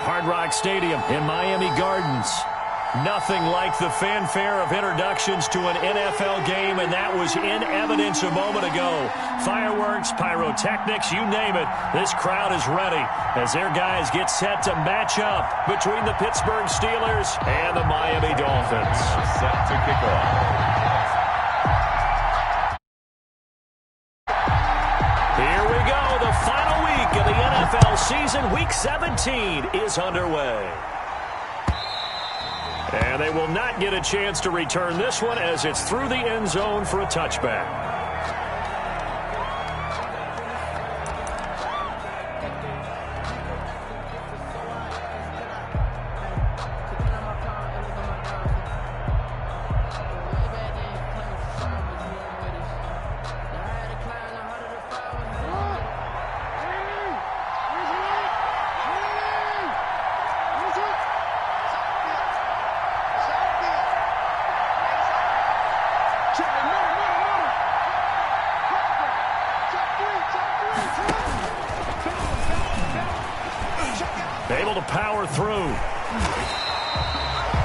Hard Rock Stadium in Miami Gardens. Nothing like the fanfare of introductions to an NFL game, and that was in evidence a moment ago. Fireworks, pyrotechnics, you name it. This crowd is ready as their guys get set to match up between the Pittsburgh Steelers and the Miami Dolphins. Set to kick off. Here we go. The final week of the NFL season. Week 17 is underway. And they will not get a chance to return this one as it's through the end zone for a touchback. Able to power through.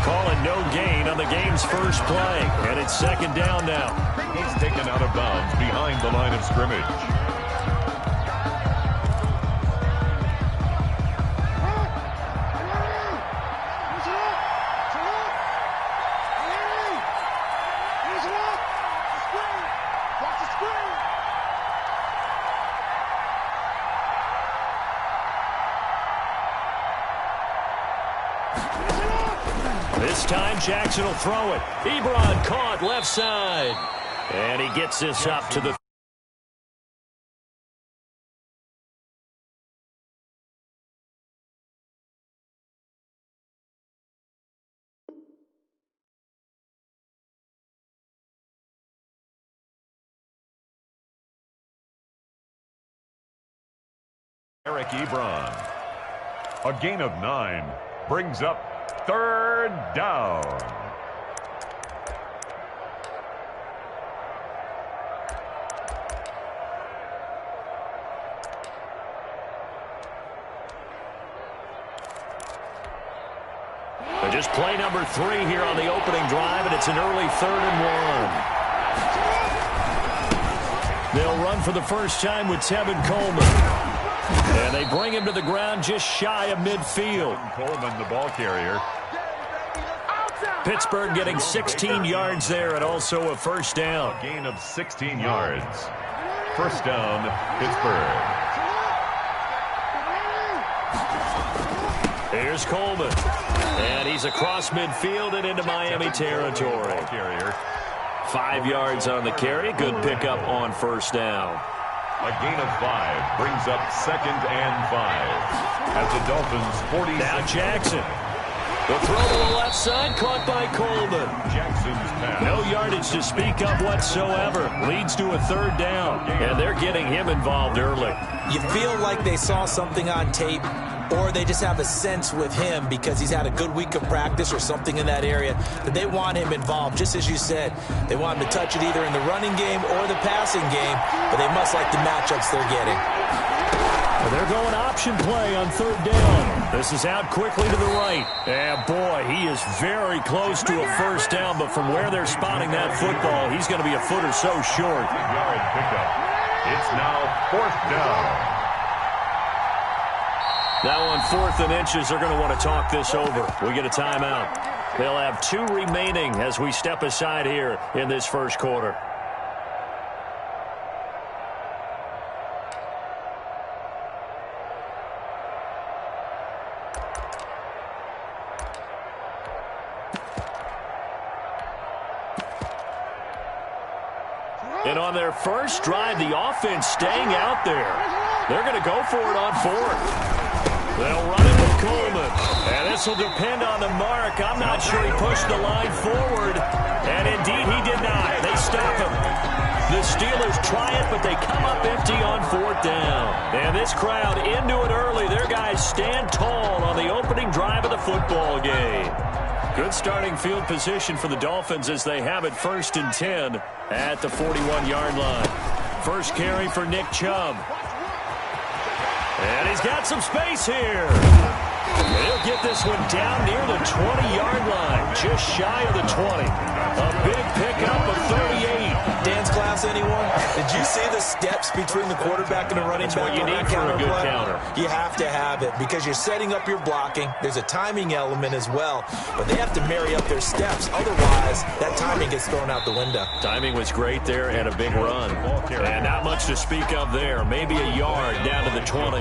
Calling no gain on the game's first play. And it's second down now. He's taken out of bounds behind the line of scrimmage. This time Jackson will throw it. Ebron caught left side. And he gets this up to the... Eric Ebron. A gain of 9 brings up third down. Just play number 3 here on the opening drive, and it's an early 3rd and 1. They'll run for the first time with Tevin Coleman. And they bring him to the ground just shy of midfield. Coleman, the ball carrier. Pittsburgh getting 16 yards there and also a first down. A gain of 16 yards. First down, Pittsburgh. Here's Coleman. And he's across midfield and into Miami territory. 5 yards on the carry. Good pickup on first down. A gain of 5 brings up 2nd and 5. As the Dolphins 46. Now Jackson. The throw to the left side, caught by Coleman. Jackson's pass. No yardage to speak of whatsoever. Leads to a 3rd down. And they're getting him involved early. You feel like they saw something on tape, or they just have a sense with him because he's had a good week of practice or something in that area that they want him involved. Just as you said, they want him to touch it either in the running game or the passing game, but they must like the matchups they're getting. Well, they're going option play on 3rd down. This is out quickly to the right. And boy, he is very close to a first down, but from where they're spotting that football, he's going to be a foot or so short. Yard pickup. It's now 4th down. Now on 4th and inches, they're going to want to talk this over. We get a timeout. They'll have 2 remaining as we step aside here in this first quarter. And on their first drive, the offense staying out there. They're going to go for it on 4th. They'll run it with Coleman. And this will depend on the mark. I'm not sure he pushed the line forward. And indeed, he did not. They stop him. The Steelers try it, but they come up empty on 4th down. And this crowd into it early. Their guys stand tall on the opening drive of the football game. Good starting field position for the Dolphins as they have it 1st and 10 at the 41-yard line. First carry for Nick Chubb. And he's got some space here. He'll they'll get this one down near the 20-yard line, just shy of the 20. A big pickup of 38. Dance class, anyone? Did you see the steps between the quarterback and the running back? That's what you need for a good counter. You have to have it because you're setting up your blocking. There's a timing element as well, but they have to marry up their steps. Otherwise, that timing gets thrown out the window. Timing was great there and a big run. And not much to speak of there. Maybe a yard down to the 20.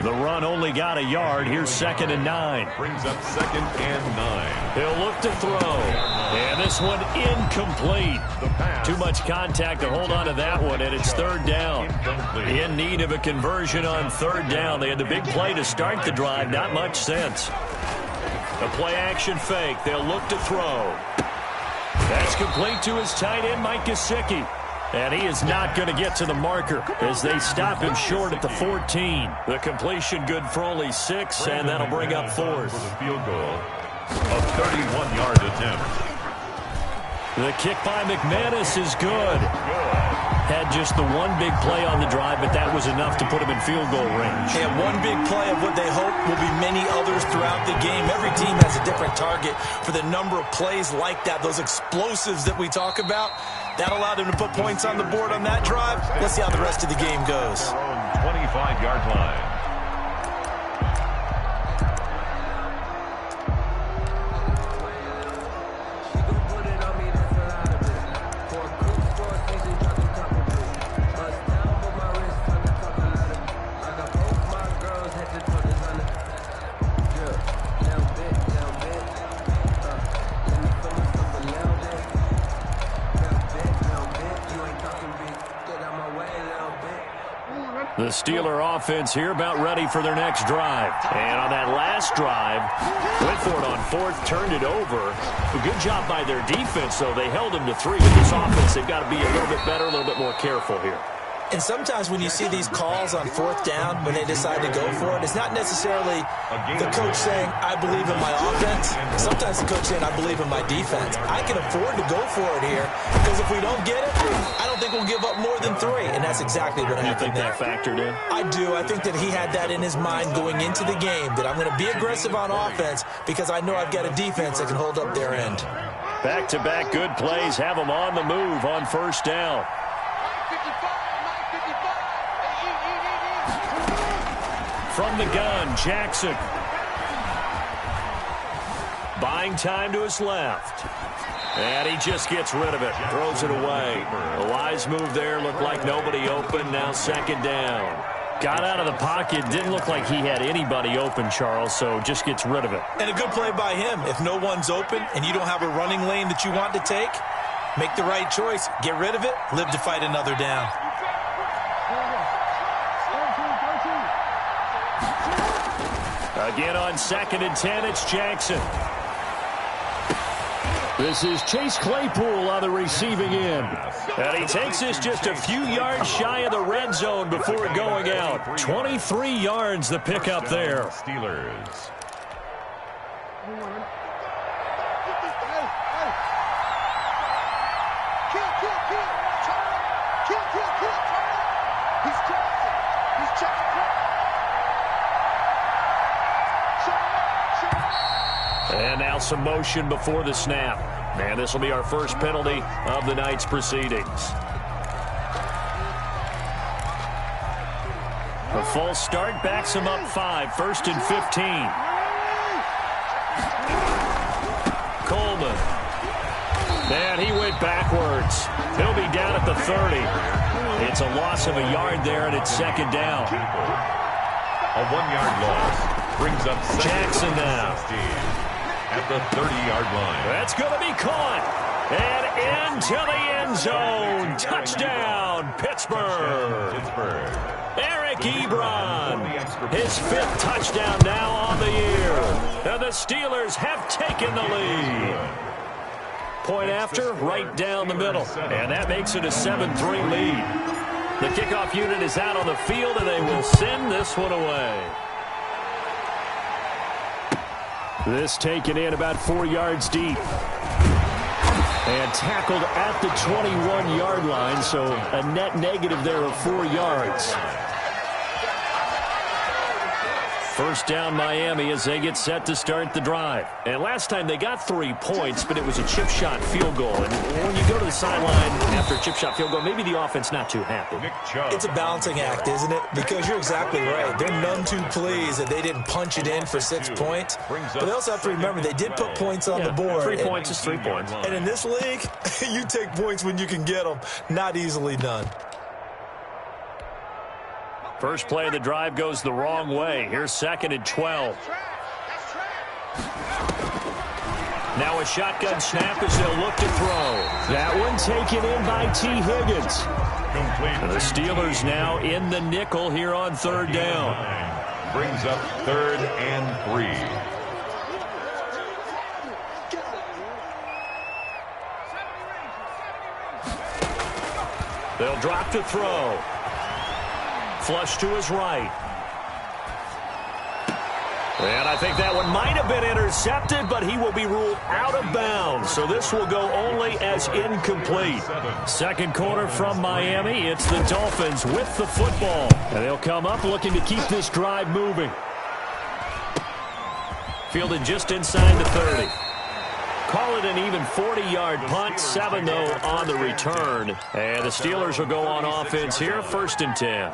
The run only got a yard. Here's 2nd and 9. Brings up 2nd and 9. He'll look to throw. And this one incomplete. Too much contact to hold on to that one, and it's 3rd down. In need of a conversion on 3rd down. They had the big play to start the drive. Not much sense. A play-action fake. They'll look to throw. That's complete to his tight end, Mike Gesicki. And he is not going to get to the marker as they stop him short at the 14. The completion good for only 6, and that'll bring up 4th. For the field goal, a 31-yard attempt. The kick by McManus is good. Had just the one big play on the drive, but that was enough to put him in field goal range. Yeah, one big play of what they hope will be many others throughout the game. Every team has a different target for the number of plays like that, those explosives that we talk about. That allowed him to put points on the board on that drive. Let's see how the rest of the game goes. 25-yard line. The Steeler offense here about ready for their next drive. And on that last drive, went for it on 4th, turned it over. A good job by their defense, though. They held them to 3. With this offense, they've got to be a little bit better, a little bit more careful here. And sometimes when you see these calls on 4th down, when they decide to go for it, it's not necessarily the coach saying, I believe in my offense. Sometimes the coach saying, I believe in my defense. I can afford to go for it here because if we don't get it, I don't think we'll give up more than 3. And that's exactly what happened there. You think that factored in? I do. I think that he had that in his mind going into the game, that I'm going to be aggressive on offense because I know I've got a defense that can hold up their end. Back-to-back good plays have them on the move on 1st down. From the gun, Jackson. Buying time to his left. And he just gets rid of it. Throws it away. A wise move there. Looked like nobody open. Now 2nd down. Got out of the pocket. Didn't look like he had anybody open, Charles, so just gets rid of it. And a good play by him. If no one's open and you don't have a running lane that you want to take, make the right choice. Get rid of it. Live to fight another down. Again on 2nd and 10, it's Jackson. This is Chase Claypool on the receiving end. And he takes this just a few yards shy of the red zone before going out. 23 yards the pickup there. Steelers. And now some motion before the snap. And this will be our first penalty of the night's proceedings. A false start backs him up 5, 1st and 15. Coleman. And he went backwards. He'll be down at the 30. It's a loss of a yard there, and it's 2nd down. A 1-yard loss brings up Jackson now. At the 30-yard line. That's going to be caught. And into the end zone. Touchdown, Pittsburgh. Eric Ebron. His 5th touchdown now on the year. And the Steelers have taken the lead. Point after, right down the middle. And that makes it a 7-3 lead. The kickoff unit is out on the field, and they will send this one away. This taken in about 4 yards deep. And tackled at the 21-yard line, so a net negative there of 4 yards. First down Miami as they get set to start the drive. And last time they got 3 points, but it was a chip shot field goal. And when you go to the sideline after a chip shot field goal, maybe the offense not too happy. It's a balancing act, isn't it? Because you're exactly right. They're none too pleased that they didn't punch it in for 6 points. But they also have to remember they did put points on the board. 3 points is 3 points. And in this league, you take points when you can get them. Not easily done. First play of the drive goes the wrong way. Here's 2nd and 12. Now a shotgun snap as they'll look to throw. That one taken in by T. Higgins. The Steelers now in the nickel here on 3rd down. Brings up 3rd and 3. They'll drop to throw. Flush to his right. And I think that one might have been intercepted, but he will be ruled out of bounds. So this will go only as incomplete. Second quarter from Miami. It's the Dolphins with the football. And they'll come up looking to keep this drive moving. Fielded just inside the 30. Call it an even 40-yard punt. 7, though, on the return. And the Steelers will go on offense here. 1st and 10.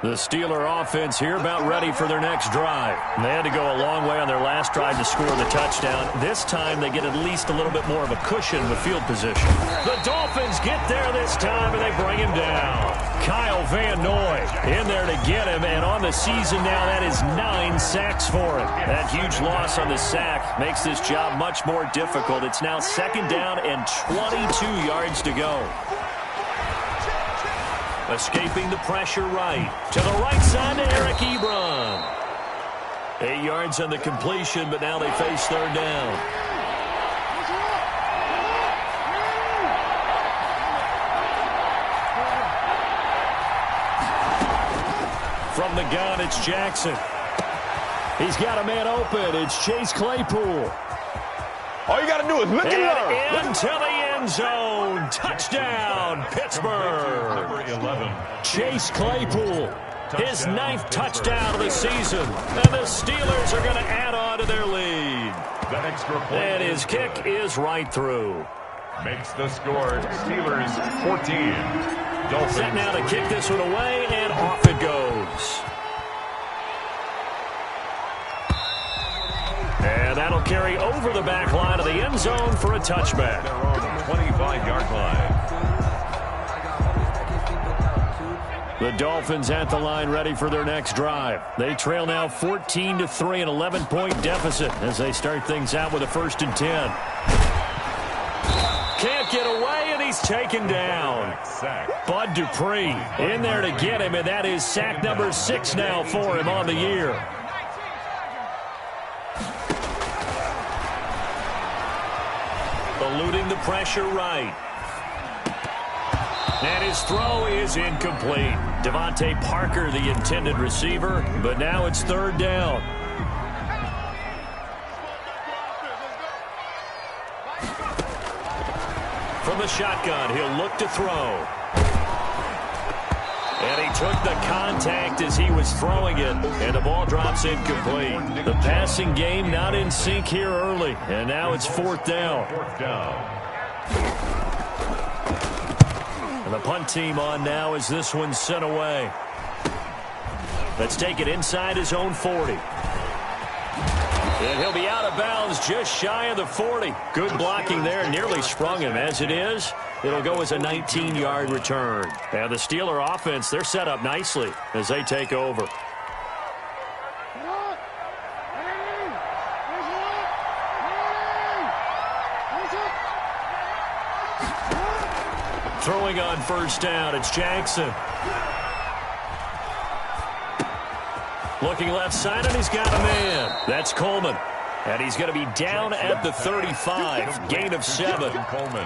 The Steeler offense here about ready for their next drive. They had to go a long way on their last drive to score the touchdown. This time they get at least a little bit more of a cushion with field position. The Dolphins get there this time, and they bring him down. Kyle Van Noy in there to get him, and on the season now, that is 9 sacks for him. That huge loss on the sack makes this job much more difficult. It's now 2nd down and 22 yards to go. Escaping the pressure right. To the right side to Eric Ebron. 8 yards on the completion, but now they face 3rd down. From the gun, it's Jackson. He's got a man open. It's Chase Claypool. All you got to do is look at it into the end zone. Touchdown, Pittsburgh. Number 11. Chase Claypool, his 9th touchdown of the season. And the Steelers are going to add on to their lead. That extra point. And his kick is right through. Makes the score Steelers 14. Dolphins. Set now to kick this one away, and off it goes. And that'll carry over the back line of the end zone for a touchback. Their own 25-yard line. The Dolphins at the line ready for their next drive. They trail now 14-3, an 11-point deficit as they start things out with a 1st and 10. Can't get away, and he's taken down. Bud Dupree in there to get him, and that is sack number 6 now for him on the year. Eluding the pressure right. And his throw is incomplete. Devontae Parker, the intended receiver, but now it's 3rd down. From the shotgun, he'll look to throw. And he took the contact as he was throwing it, and the ball drops incomplete. The passing game not in sync here early, and now it's 4th down. And the punt team on now as this one's sent away. Let's take it inside his own 40. And he'll be out of bounds just shy of the 40. Good blocking there, nearly sprung him. As it is, it'll go as a 19-yard return. And the Steeler offense, they're set up nicely as they take over. Throwing on 1st down, it's Jackson. Looking left side, and he's got a man. That's Coleman. And he's going to be down at the 35. Gain of 7. Coleman.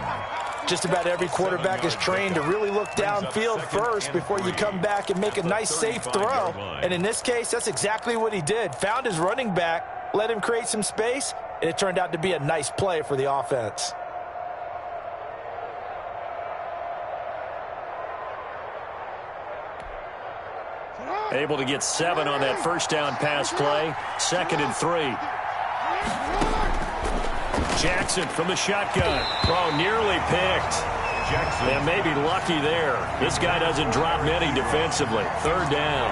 Just about every quarterback is trained to really look downfield first before you come back and make a nice, safe throw. And in this case, that's exactly what he did. Found his running back, let him create some space, and it turned out to be a nice play for the offense. Able to get 7 on that first down pass play. 2nd and 3. Jackson from the shotgun. Oh, nearly picked. Jackson. And maybe lucky there. This guy doesn't drop many defensively. 3rd down.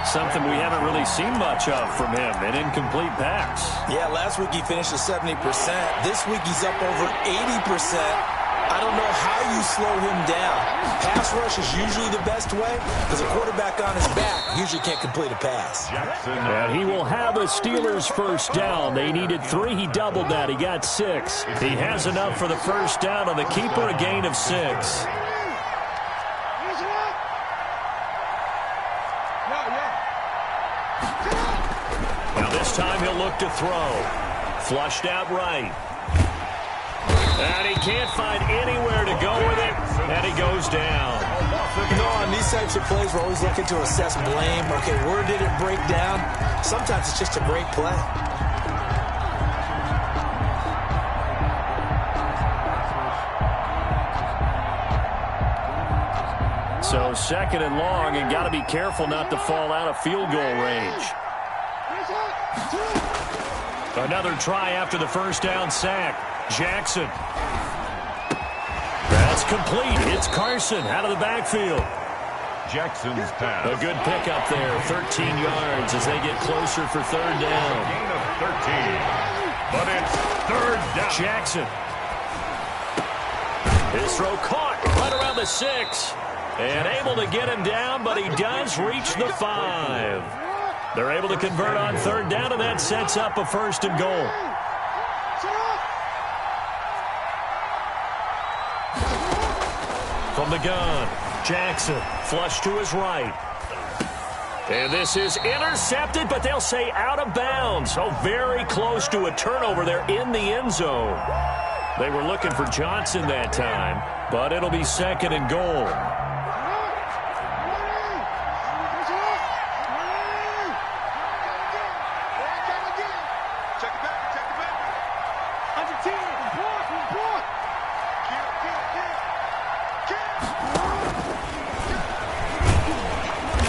Something we haven't really seen much of from him. An incomplete pass. Yeah, last week he finished at 70%. This week he's up over 80%. I don't know how you slow him down. Pass rush is usually the best way because a quarterback on his back usually can't complete a pass. Jackson. And he will have a Steelers first down. They needed 3. He doubled that. He got 6. He has enough for the first down on the keeper, a gain of 6. Now this time he'll look to throw. Flushed out right. And he can't find anywhere to go with it. And he goes down. You know, on these types of plays, we're always looking to assess blame. Okay, where did it break down? Sometimes it's just a great play. So 2nd and long, and got to be careful not to fall out of field goal range. Another try after the first down sack. Jackson. That's complete. It's Carson out of the backfield. Jackson's pass. A good pickup there. 13 yards as they get closer for 3rd down. Gain of 13. But it's 3rd down. Jackson. His throw caught right around the 6. And able to get him down, but he does reach the 5. They're able to convert on 3rd down, and that sets up a 1st and goal. From the gun, Jackson, flush to his right. And this is intercepted, but they'll say out of bounds. So very close to a turnover there in the end zone. They were looking for Johnson that time, but it'll be 2nd and goal.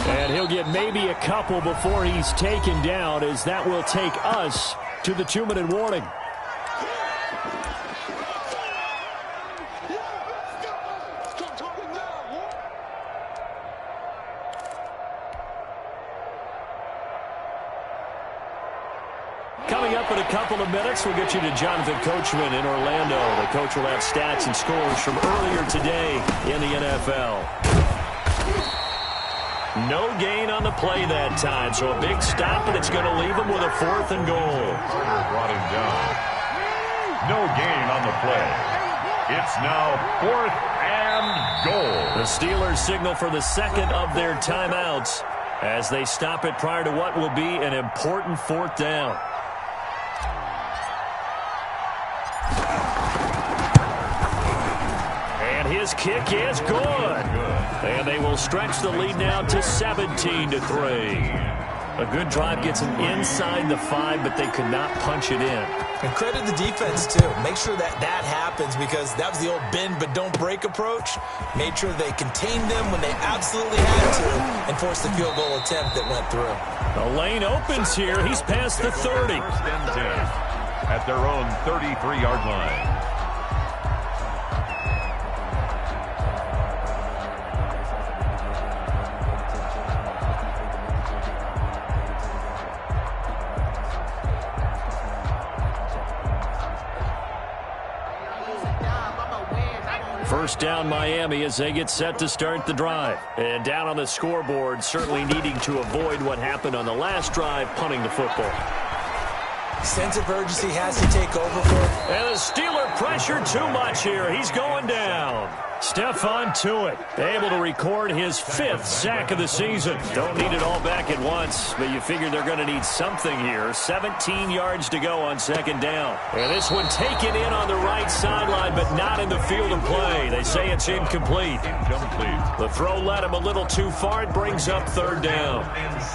And he'll get maybe a couple before he's taken down, as that will take us to the 2-minute warning. Coming up in a couple of minutes, we'll get you to Jonathan Coachman in Orlando. The coach will have stats and scores from earlier today in the NFL. No gain on the play that time, so a big stop, and it's going to leave him with a 4th and goal. Brought him down. No gain on the play. It's now 4th and goal. The Steelers signal for the 2nd of their timeouts as they stop it prior to what will be an important 4th down. And his kick is good. And they will stretch the lead now to 17-3. A good drive gets them inside the 5, but they could not punch it in. And credit the defense, too. Make sure that happens, because that was the old bend but don't break approach. Made sure they contained them when they absolutely had to and forced the field goal attempt that went through. The lane opens here. He's past the 30. 1st and 10 at their own 33-yard line. First down Miami as they get set to start the drive. And down on the scoreboard, certainly needing to avoid what happened on the last drive, punting the football. Sense of urgency has to take over for him. And the Steeler pressure too much here. He's going down. Stephon Tuitt able to record his 5th sack of the season. Don't need it all back at once, but you figure they're going to need something here. 17 yards to go on 2nd down. And this one taken in on the right sideline, but not in the field of play. They say it's incomplete. The throw led him a little too far. It brings up 3rd down.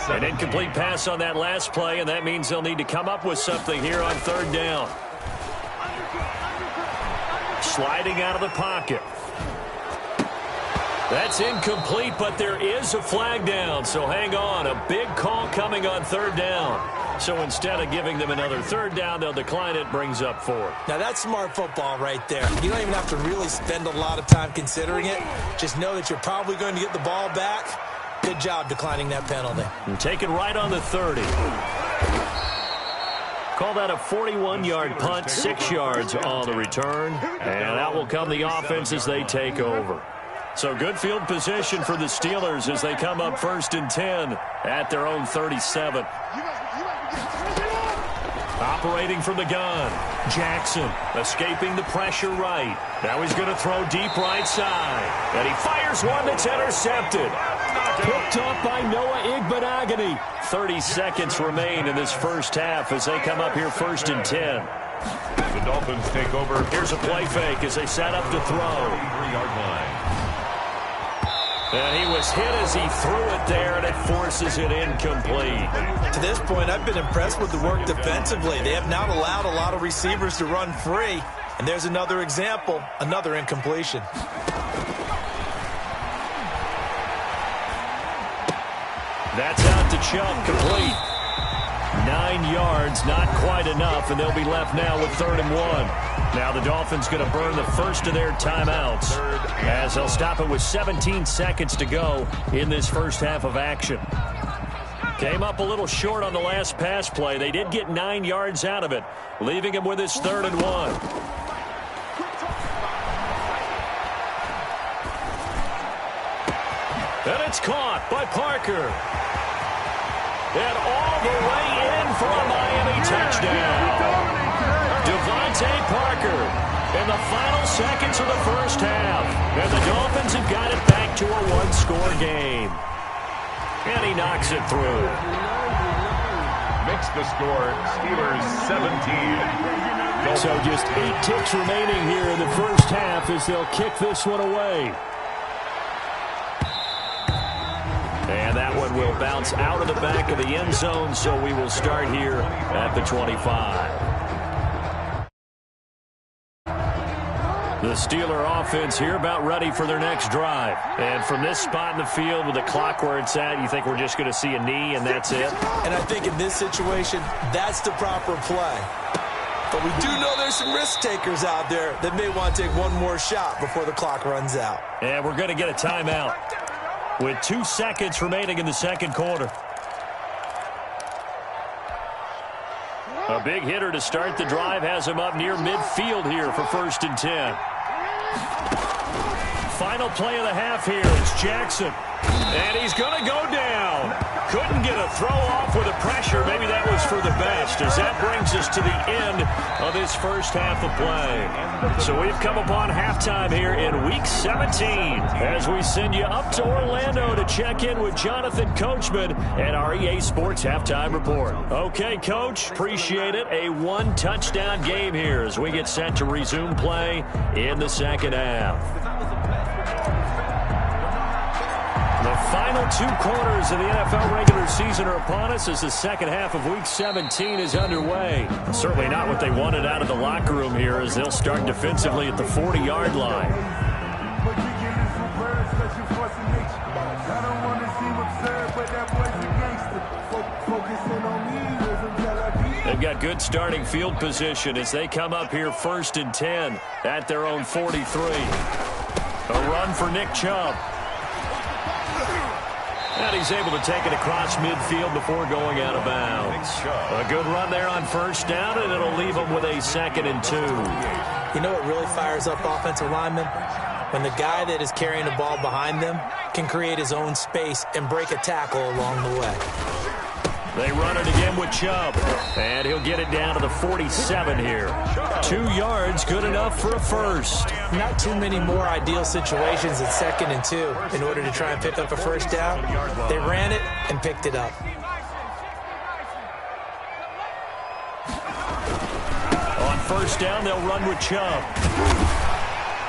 An incomplete pass on that last play, and that means they'll need to come up with something here on 3rd down. Sliding out of the pocket. That's incomplete, but there is a flag down, so hang on. A big call coming on third down. So instead of giving them another third down, they'll decline it, brings up fourth. Now, that's smart football right there. You don't even have to really spend a lot of time considering it. Just know that you're probably going to get the ball back. Good job declining that penalty. And take it right on the 30. Call that a 41-yard punt, 6 yards on the return. And out will come the offense as they take over. So good field position for the Steelers as they come up 1st and 10 at their own 37. Operating from the gun, Jackson escaping the pressure right. Now he's going to throw deep right side. And he fires one that's intercepted. Picked up by Noah Igbenogany. 30 seconds remain in this first half as they come up here 1st and 10. The Dolphins take over. Here's a play fake as they set up to throw. 33-yard line. And he was hit as he threw it there, and it forces it incomplete. To this point, I've been impressed with the work defensively. They have not allowed a lot of receivers to run free. And there's another example, another incompletion. That's out to Chubb, complete. 9 yards, not quite enough, and they'll be left now with 3rd and 1. Now the Dolphins going to burn the first of their timeouts as they'll stop it with 17 seconds to go in this first half of action. Came up a little short on the last pass play. They did get 9 yards out of it, leaving him with his 3rd and 1. And it's caught by Parker. And all the way in for a Miami touchdown. Devontae Parker in the final seconds of the first half. And the Dolphins have got it back to a one-score game. And he knocks it through. Makes the score Steelers 17. So just 8 ticks remaining here in the first half as they'll kick this one away. And that one will bounce out of the back of the end zone, so we will start here at the 25. The Steeler offense here about ready for their next drive. And from this spot in the field with the clock where it's at, you think we're just going to see a knee and that's it? And I think in this situation, that's the proper play. But we do know there's some risk takers out there that may want to take one more shot before the clock runs out. And we're going to get a timeout with 2 seconds remaining in the second quarter. A big hitter to start the drive has him up near midfield here for 1st and 10. Final play of the half here is Jackson. And he's going to go down. Couldn't get a throw off with the pressure. Maybe that was for the best as that brings us to the end of this first half of play. So we've come upon halftime here in Week 17 as we send you up to Orlando to check in with Jonathan Coachman and our EA Sports Halftime Report. Okay, Coach, appreciate it. A 1-touchdown game here as we get set to resume play in the second half. The final 2 quarters of the NFL regular season are upon us as the second half of Week 17 is underway. Certainly not what they wanted out of the locker room here as they'll start defensively at the 40-yard line. They've got good starting field position as they come up here 1st and 10 at their own 43. A run for Nick Chubb. And he's able to take it across midfield before going out of bounds. A good run there on 1st down, and it'll leave them with a 2nd and 2. You know what really fires up offensive linemen? When the guy that is carrying the ball behind them can create his own space and break a tackle along the way. They run it again with Chubb, and he'll get it down to the 47 here. 2 yards, good enough for a first. Not too many more ideal situations at 2nd and 2 in order to try and pick up a first down. They ran it and picked it up. On 1st down, they'll run with Chubb.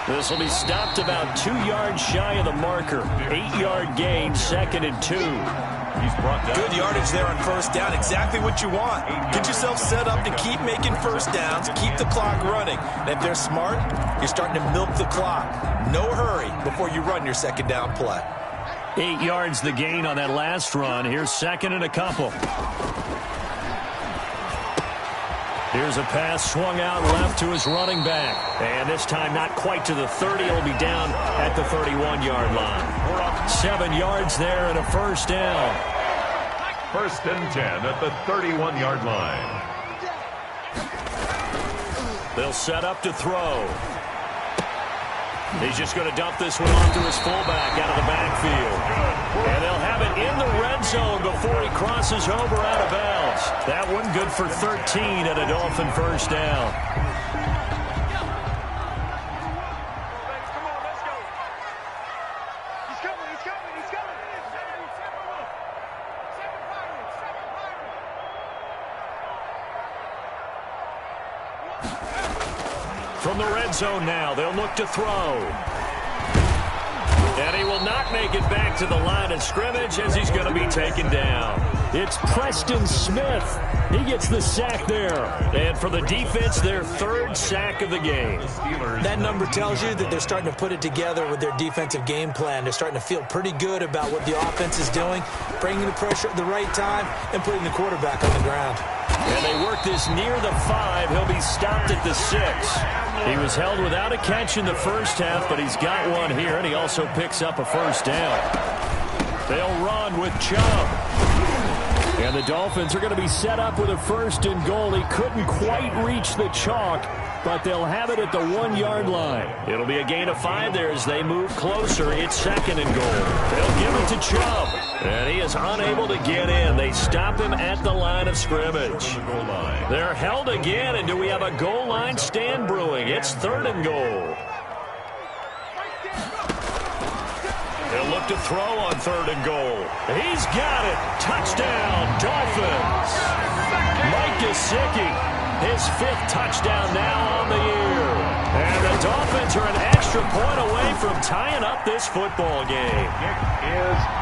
This will be stopped about 2 yards shy of the marker. 8-yard gain, 2nd and 2. He's brought down. Good yardage there on first down. Exactly what you want. Get yourself set up to keep making first downs, keep the clock running. And if they're smart, you're starting to milk the clock. No hurry before you run your second down play. 8 yards the gain on that last run. Here's 2nd and a couple. Here's a pass swung out left to his running back. And this time not quite to the 30. He'll be down at the 31-yard line. 7 yards there and a first down. 1st and 10 at the 31-yard line. They'll set up to throw. He's just going to dump this one off to his fullback out of the backfield. And they'll have it in the red zone before he crosses over out of bounds. That one good for 13 and a Dolphin first down. From the red zone now, they'll look to throw. And he will not make it back to the line of scrimmage as he's going to be taken down. It's Preston Smith. He gets the sack there. And for the defense, their 3rd sack of the game. That number tells you that they're starting to put it together with their defensive game plan. They're starting to feel pretty good about what the offense is doing, bringing the pressure at the right time, and putting the quarterback on the ground. And they work this near the 5. He'll be stopped at the 6. He was held without a catch in the first half, but he's got one here, and he also picks up a first down. They'll run with Chubb. And the Dolphins are going to be set up with a 1st and goal. He couldn't quite reach the chalk, but they'll have it at the 1-yard line. It'll be a gain of 5 there as they move closer. It's 2nd and goal. They'll give it to Chubb. And he is unable to get in. They stop him at the line of scrimmage. They're held again, and do we have a goal line stand brewing? It's 3rd and goal. They'll look to throw on 3rd and goal. He's got it. Touchdown, Dolphins. Mike Gesicki. His 5th touchdown now on the year. And the Dolphins are an extra point away from tying up this football game.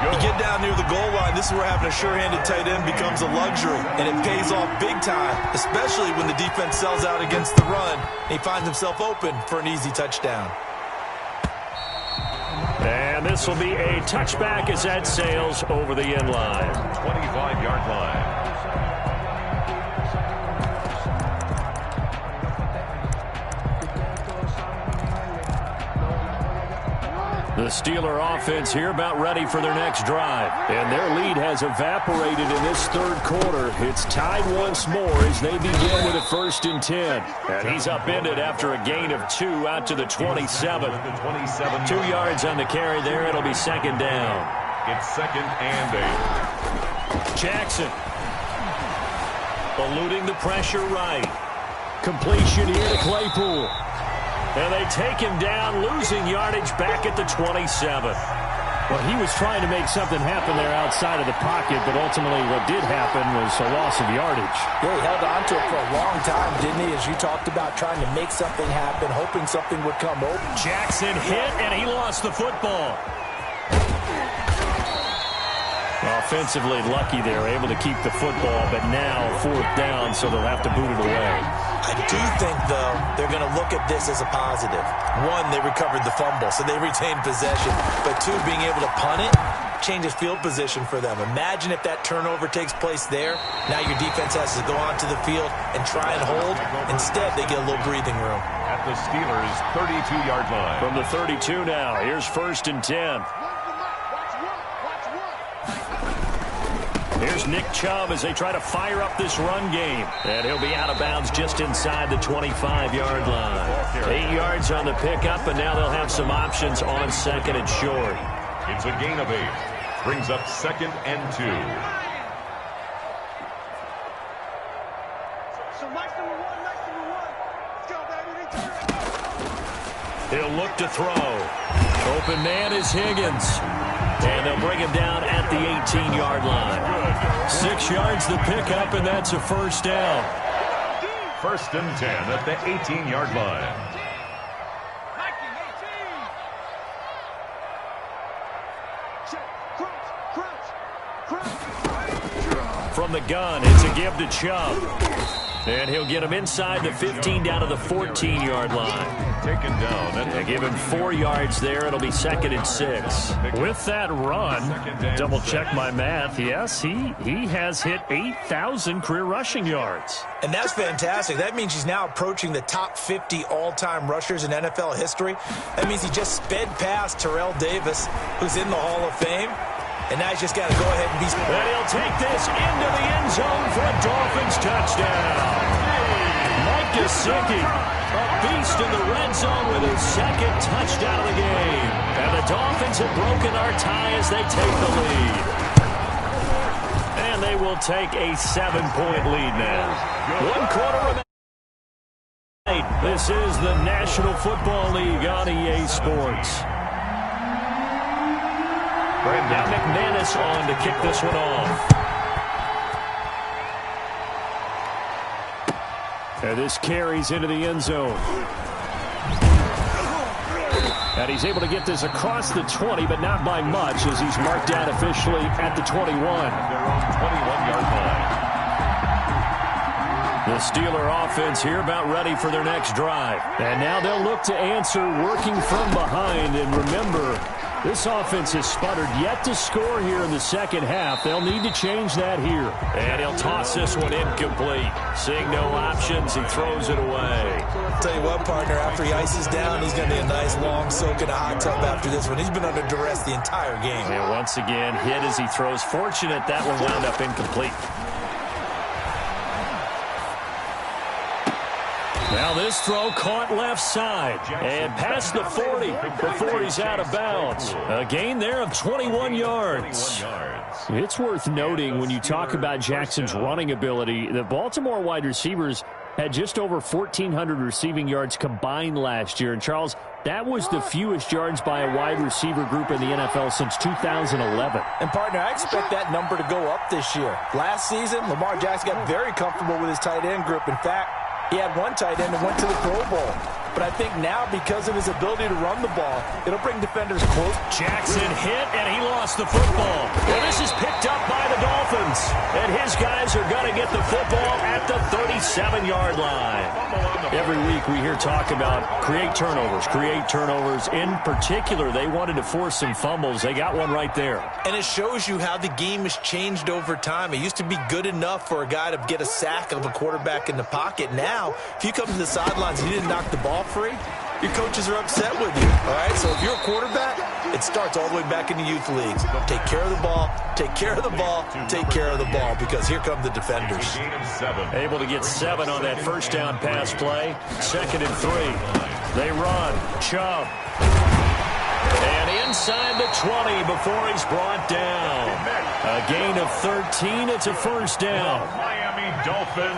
You get down near the goal line, this is where having a sure-handed tight end becomes a luxury. And it pays off big time, especially when the defense sells out against the run. And he finds himself open for an easy touchdown. And this will be a touchback as that sails over the end line. 25-yard line. The Steeler offense here about ready for their next drive. And their lead has evaporated in this 3rd quarter. It's tied once more as they begin with a 1st and 10. And he's upended after a gain of 2 out to the 27. 2 yards on the carry there. It'll be 2nd down. It's 2nd and 8. Jackson. Eluding the pressure right. Completion here to Claypool. And they take him down, losing yardage back at the 27. Well, he was trying to make something happen there outside of the pocket, but ultimately what did happen was a loss of yardage. Yeah, he held on to it for a long time, didn't he? As you talked about trying to make something happen, hoping something would come open. Jackson hit, and he lost the football. Offensively lucky they were able to keep the football, but now 4th down, so they'll have to boot it away. I do think, though, they're going to look at this as a positive. 1, they recovered the fumble, so they retained possession. But 2, being able to punt it changes field position for them. Imagine if that turnover takes place there. Now your defense has to go onto the field and try and hold. Instead, they get a little breathing room. At the Steelers' 32-yard line. From the 32 now, here's 1st and 10. Here's Nick Chubb as they try to fire up this run game. And he'll be out of bounds just inside the 25-yard line. 8 yards on the pickup, and now they'll have some options on 2nd and short. It's a gain of 8. Brings up 2nd and 2. He'll look to throw. Open man is Higgins. And they'll bring him down at the 18-yard line. 6 yards the pickup, and that's a first down. 1st and 10 at the 18-yard line. From the gun, it's a give to Chubb. And he'll get him inside the 15 down to the 14-yard line. Taken down. They give him 4 yards there. It'll be 2nd and 6. With that run, double-check my math, yes, he has hit 8,000 career rushing yards. And that's fantastic. That means he's now approaching the top 50 all-time rushers in NFL history. That means he just sped past Terrell Davis, who's in the Hall of Fame. And now he's just got to go ahead and be... And he'll take this into the end zone for a Dolphins touchdown. Mike Gesicki, a beast in the red zone with his 2nd touchdown of the game. And the Dolphins have broken our tie as they take the lead. And they will take a 7-point lead now. 1 quarter remaining. This is the National Football League on EA Sports. Now McManus on to kick this one off. And this carries into the end zone. And he's able to get this across the 20, but not by much, as he's marked down officially at the 21. Their own 21-yard line. The Steeler offense here about ready for their next drive. And now they'll look to answer working from behind. And remember, this offense has sputtered yet to score here in the second half. They'll need to change that here. And he'll toss this one incomplete. Seeing no options, he throws it away. I'll tell you what, partner, after he ices down, he's going to need a nice long soak in a hot tub after this one. He's been under duress the entire game. And once again, hit as he throws. Fortunate that one wound up incomplete. Now this throw caught left side and past the 40 before he's out of bounds. A gain there of 21 yards. It's worth noting when you talk about Jackson's running ability, the Baltimore wide receivers had just over 1,400 receiving yards combined last year. And Charles, that was the fewest yards by a wide receiver group in the NFL since 2011. And partner, I expect that number to go up this year. Last season, Lamar Jackson got very comfortable with his tight end group. In fact, he had one tight end that went to the Pro Bowl. But I think now, because of his ability to run the ball, it'll bring defenders close. Jackson hit, and he lost the football. Well, this is picked up by the Dolphins. And his guys are going to get the football at the 37-yard line. Every week we hear talk about create turnovers. In particular, they wanted to force some fumbles. They got one right there. And it shows you how the game has changed over time. It used to be good enough for a guy to get a sack of a quarterback in the pocket. Now, if you come to the sidelines and you didn't knock the ball free, your coaches are upset with you. All right, so if you're a quarterback, it starts all the way back in the youth leagues. Take care of the ball, take care of the ball, take care of the ball, because here come the defenders. Able to get 7 on that first down pass play. 2nd and 3. They run. Chubb. And inside the 20 before he's brought down. A gain of 13. It's a first down. Miami Dolphin.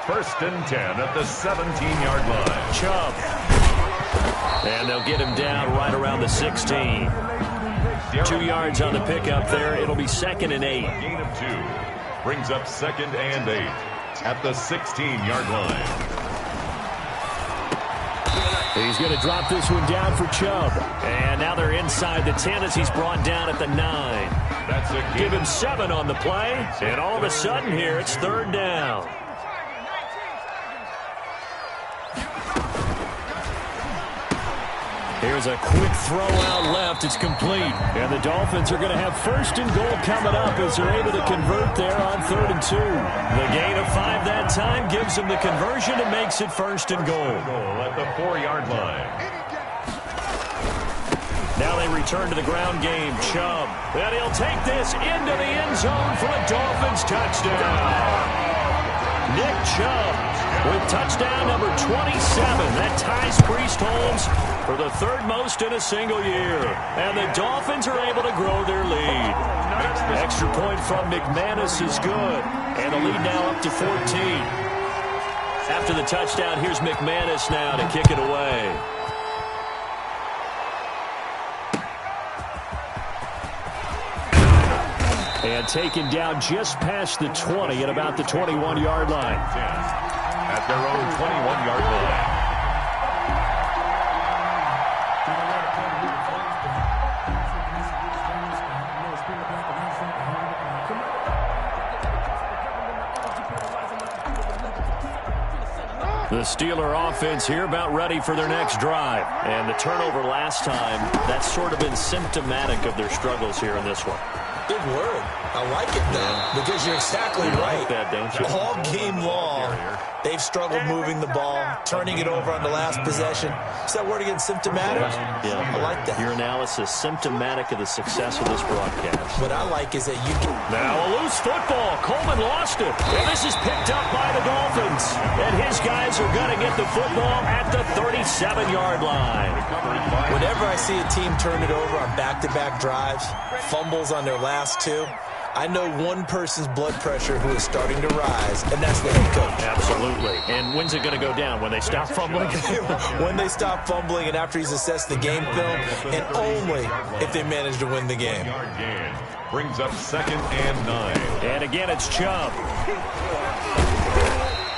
1st and 10 at the 17-yard line. Chubb. And they'll get him down right around the 16. 2 yards on the pickup there. It'll be 2nd and 8. A gain of 2. Brings up 2nd and 8 at the 16-yard line. He's going to drop this one down for Chubb. And now they're inside the 10 as he's brought down at the 9. That's a Give him 7 on the play. And all of a sudden here, it's 3rd down. Here's a quick throw out left. It's complete. And the Dolphins are going to have 1st and goal coming up as they're able to convert there on 3rd and 2. The gain of 5 that time gives them the conversion and makes it 1st and goal. At the 4-yard line. Now they return to the ground game. Chubb. And he'll take this into the end zone for a Dolphins touchdown. Nick Chubb with touchdown number 27. That ties Priest Holmes for the 3rd most in a single year. And the Dolphins are able to grow their lead. Extra point from McManus is good. And the lead now up to 14. After the touchdown, here's McManus now to kick it away. And taken down just past the 20 at about the 21-yard line. At their own 21-yard line. The Steeler offense here about ready for their next drive. And the turnover last time, that's sort of been symptomatic of their struggles here in this one. Good word. I like it, though, because you're exactly right. Like that, don't you? All game long, they've struggled moving the ball, turning it over on the last possession. Is that word again, symptomatic? Yeah. I like that. Your analysis, symptomatic of the success of this broadcast. What I like is that you can... Now a loose football. Coleman lost it. And this is picked up by the Dolphins. And his guys are going to get the football at the 37-yard line. Whenever I see a team turn it over on back-to-back drives, fumbles on their last two, I know one person's blood pressure who is starting to rise, and that's the head coach. Absolutely. And when's it going to go down? When they stop fumbling? When they stop fumbling and after he's assessed the game film, and only if they manage to win the game. Brings up 2nd and 9. And again, it's Chubb.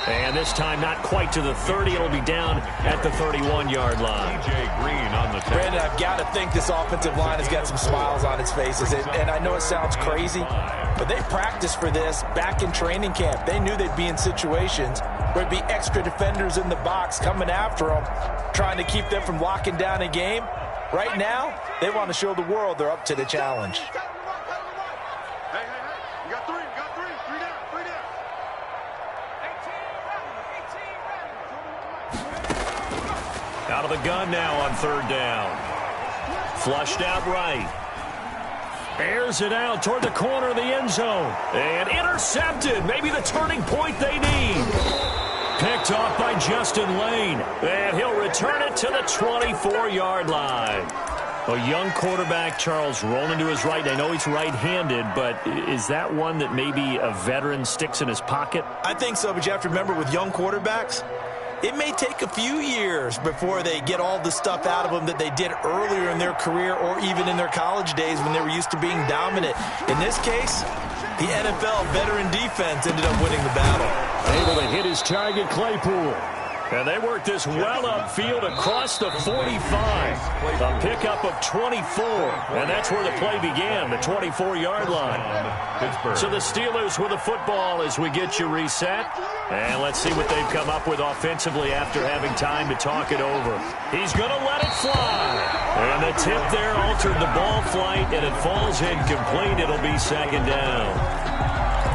And this time, not quite to the 30. It'll be down at the 31-yard line. A.J. Green on the tackle. Brandon, I've got to think this offensive line has got some smiles on its faces. And I know it sounds crazy, but they practiced for this back in training camp. They knew they'd be in situations where there'd be extra defenders in the box coming after them, trying to keep them from locking down a game. Right now, they want to show the world they're up to the challenge. Out of the gun now on 3rd down. Flushed out right. Airs it out toward the corner of the end zone. And intercepted. Maybe the turning point they need. Picked off by Justin Lane. And he'll return it to the 24-yard line. A young quarterback, Charles, rolling to his right. I know he's right-handed, but is that one that maybe a veteran sticks in his pocket? I think so, but you have to remember with young quarterbacks, it may take a few years before they get all the stuff out of them that they did earlier in their career or even in their college days when they were used to being dominant. In this case, the NFL veteran defense ended up winning the battle. Able to hit his target, Claypool. And they worked this well upfield across the 45. A pickup of 24. And that's where the play began, the 24-yard line. So the Steelers with the football as we get you reset. And let's see what they've come up with offensively after having time to talk it over. He's going to let it fly. And the tip there altered the ball flight, and it falls incomplete. It'll be 2nd down.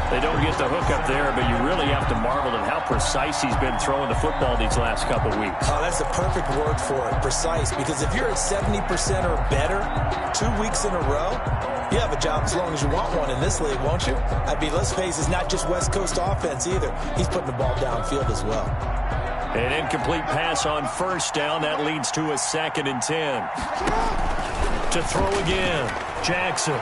They don't get the hook up there, but you really have to marvel at how precise he's been throwing the football these last couple weeks. Oh, that's the perfect word for it, precise. Because if you're at 70% or better 2 weeks in a row, you have a job as long as you want one in this league, won't you? I mean, let's face it, it's not just West Coast offense either. He's putting the ball downfield as well. An incomplete pass on 1st down. That leads to a 2nd and 10. To throw again. Jackson.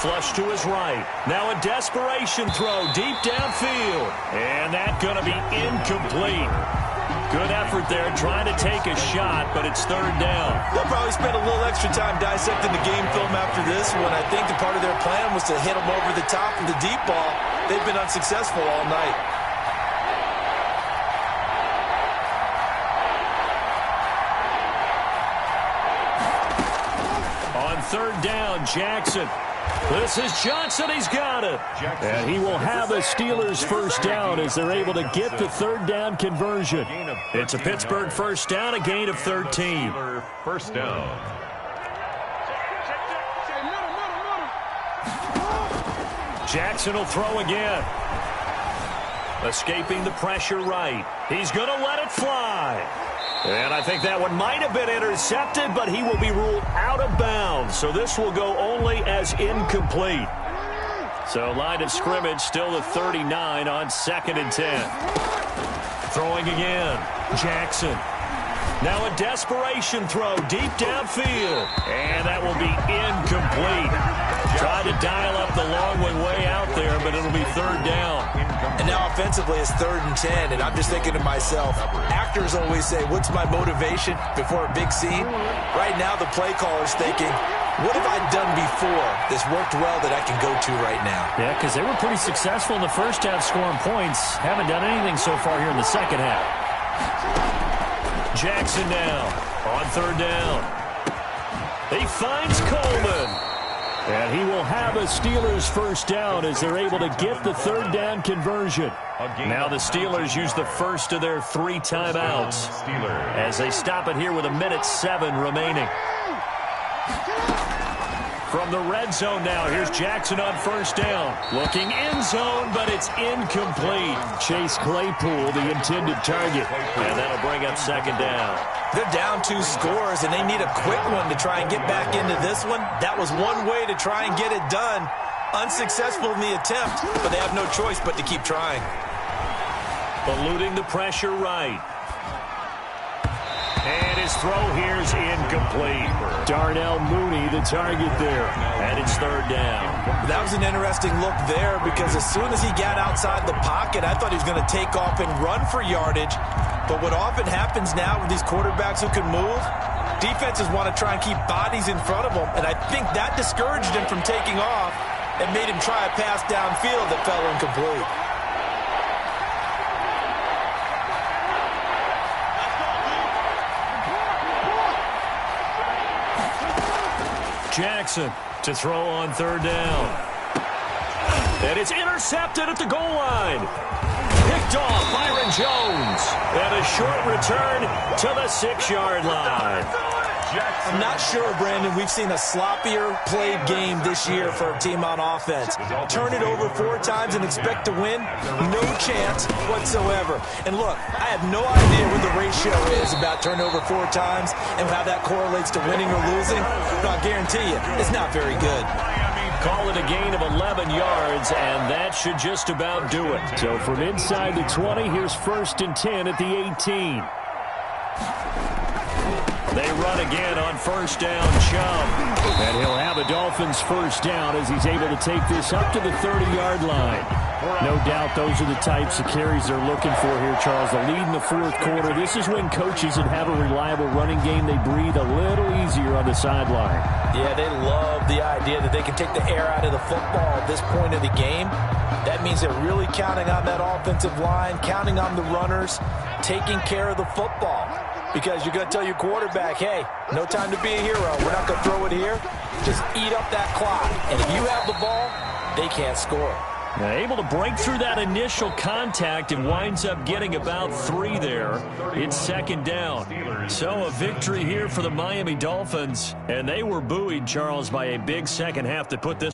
Flush to his right. Now a desperation throw deep downfield. And that's going to be incomplete. Good effort there trying to take a shot, but it's 3rd down. They'll probably spend a little extra time dissecting the game film after this one. I think the part of their plan was to hit them over the top of the deep ball. They've been unsuccessful all night. On 3rd down, Jackson. This is Johnson. He's got it. And he will have the Steelers' 1st down as they're able to get the 3rd down conversion. It's a Pittsburgh 1st down, a gain of 13. 1st down. Jackson will throw again. Escaping the pressure right. He's going to let it fly. And I think that one might have been intercepted, but he will be ruled out of bounds. So this will go only as incomplete. So line of scrimmage still the 39 on 2nd and 10. Throwing again. Jackson. Now a desperation throw deep downfield. And that will be incomplete. Tried to dial up the long one way out there, but it'll be 3rd down. And now offensively it's 3rd and 10, and I'm just thinking to myself, actors always say, what's my motivation before a big scene? Right now the play caller's thinking, what have I done before that's worked well that I can go to right now? Yeah, because they were pretty successful in the first half scoring points. Haven't done anything so far here in the second half. Jackson now on 3rd down. He finds Coleman. And he will have a Steelers first down as they're able to get the third down conversion. Now the Steelers use the first of their 3 timeouts as they stop it here with 1:07 remaining. From the red zone now, here's Jackson on first down. Looking end zone, but it's incomplete. Chase Claypool, the intended target. And that'll bring up second down. They're down 2 scores, and they need a quick one to try and get back into this one. That was one way to try and get it done. Unsuccessful in the attempt, but they have no choice but to keep trying. Eluding the pressure right. And his throw here is incomplete. Darnell Mooney, the target there. And it's third down. That was an interesting look there because as soon as he got outside the pocket, I thought he was going to take off and run for yardage. But what often happens now with these quarterbacks who can move, defenses want to try and keep bodies in front of them. And I think that discouraged him from taking off and made him try a pass downfield that fell incomplete. Jackson to throw on third down. And it's intercepted at the goal line. Picked off Byron Jones. And a short return to the 6-yard line. I'm not sure, Brandon, we've seen a sloppier played game this year for a team on offense. Turn it over 4 times and expect to win? No chance whatsoever. And look, I have no idea what the ratio is about turnover 4 times and how that correlates to winning or losing. But I'll guarantee you, it's not very good. Call it a gain of 11 yards, and that should just about do it. So from inside the 20, here's 1st and 10 at the 18. They run again on first down, Chubb. And he'll have a Dolphins first down as he's able to take this up to the 30-yard line. No doubt those are the types of carries they're looking for here, Charles. The lead in the 4th quarter. This is when coaches that have a reliable running game, they breathe a little easier on the sideline. Yeah, they love the idea that they can take the air out of the football at this point of the game. That means they're really counting on that offensive line, counting on the runners, taking care of the football. Because you're going to tell your quarterback, hey, no time to be a hero. We're not going to throw it here. Just eat up that clock. And if you have the ball, they can't score. Now, able to break through that initial contact and winds up getting about 3 there. It's second down. So a victory here for the Miami Dolphins. And they were buoyed, Charles, by a big second half to put this